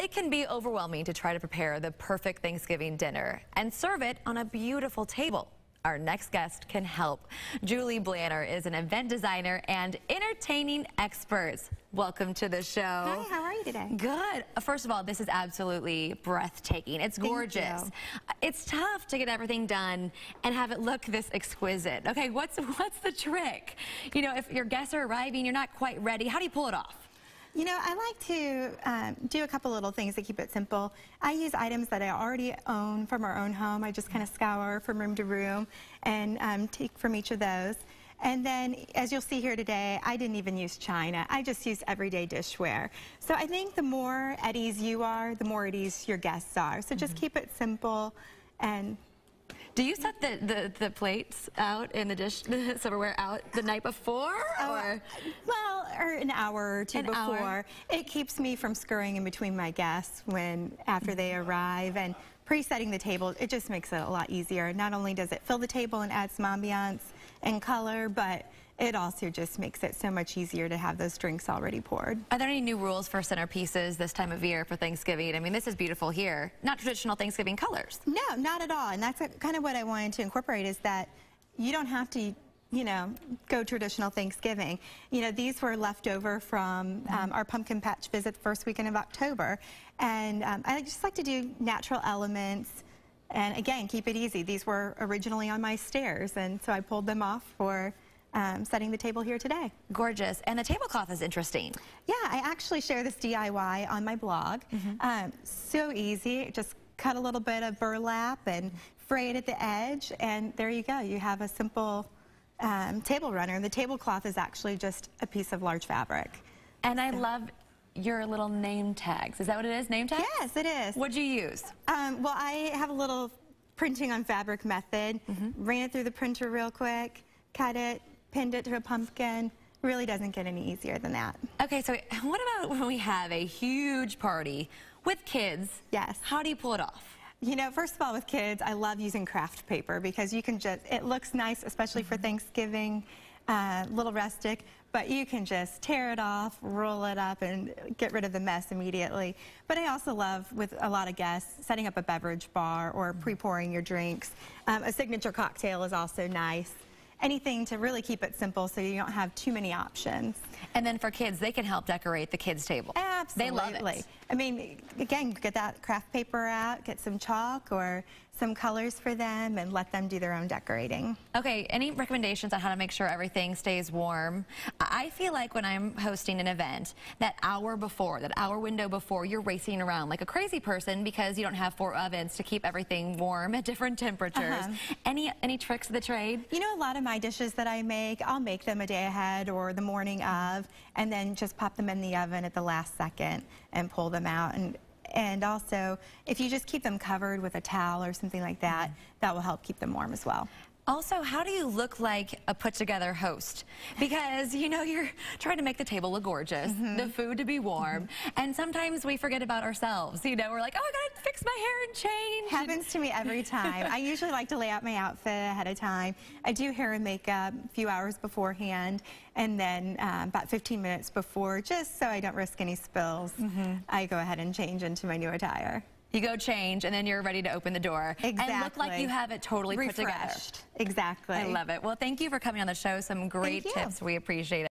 It can be overwhelming to try to prepare the perfect Thanksgiving dinner and serve it on a beautiful table. Our next guest can help. Julie Blanner is an event designer and entertaining expert. Welcome to the show. Hi, how are you today? Good. First of all, this is absolutely breathtaking. It's gorgeous. It's tough to get everything done and have it look this exquisite. Okay, what's the trick? You know, if your guests are arriving, you're not quite ready. How do you pull it off? You know, I like to do a couple little things to keep it simple. I use items that I already own from our own home. I just kind of scour from room to room and take from each of those. And then, as you'll see here today, I didn't even use china. I just used everyday dishware. So I think the more at ease you are, the more at ease your guests are. So just keep it simple. And do you set the plates out in the dish, the silverware out the night before? Or an hour or two before. It keeps me from scurrying in between my guests after they arrive, and pre-setting the table, it just makes it a lot easier. Not only does it fill the table and add some ambiance and color, but it also just makes it so much easier to have those drinks already poured. Are there any new rules for centerpieces this time of year for Thanksgiving? I mean, this is beautiful here. Not traditional Thanksgiving colors. No, not at all. And that's kind of what I wanted to incorporate, is that you don't have to, you know, go traditional Thanksgiving. You know, these were left over from our pumpkin patch visit the first weekend of October. And I just like to do natural elements. And again, keep it easy. These were originally on my stairs, and so I pulled them off for setting the table here today. Gorgeous. And the tablecloth is interesting. Yeah, I actually share this DIY on my blog. So easy. Just cut a little bit of burlap and fray it at the edge, and there you go. You have a simple table runner. The tablecloth is actually just a piece of large fabric. And I love your little name tags. Is that what it is, name tags? Yes, it is. What'd you use? Well, I have a little printing on fabric method. Ran it through the printer real quick, cut it, pinned it to a pumpkin. Really doesn't get any easier than that. Okay, so what about when we have a huge party with kids? Yes. How do you pull it off? You know, first of all, with kids, I love using craft paper because you can just, it looks nice, especially for Thanksgiving, little rustic, but you can just tear it off, roll it up, and get rid of the mess immediately. But I also love, with a lot of guests, setting up a beverage bar or pre-pouring your drinks. A signature cocktail is also nice. Anything to really keep it simple so you don't have too many options. And then for kids, they can help decorate the kids' table. Absolutely. They love it. I mean, again, get that craft paper out, get some chalk or some colors for them, and let them do their own decorating. Okay, any recommendations on how to make sure everything stays warm? I feel like when I'm hosting an event, that hour window before, you're racing around like a crazy person because you don't have 4 ovens to keep everything warm at different temperatures. Any tricks of the trade? You know, a lot of my dishes that I make, I'll make them a day ahead or the morning of, and then just pop them in the oven at the last second and pull them out. And also, if you just keep them covered with a towel or something like that, that will help keep them warm as well. Also, how do you look like a put-together host? Because, you know, you're trying to make the table look gorgeous, the food to be warm, and sometimes we forget about ourselves. You know, we're like, oh, I gotta fix my hair and change. Happens to me every time. I usually like to lay out my outfit ahead of time. I do hair and makeup a few hours beforehand, and then about 15 minutes before, just so I don't risk any spills, I go ahead and change into my new attire. You go change, and then you're ready to open the door. Exactly. And look like you have it totally put together. Exactly. I love it. Well, thank you for coming on the show. Some great tips. We appreciate it.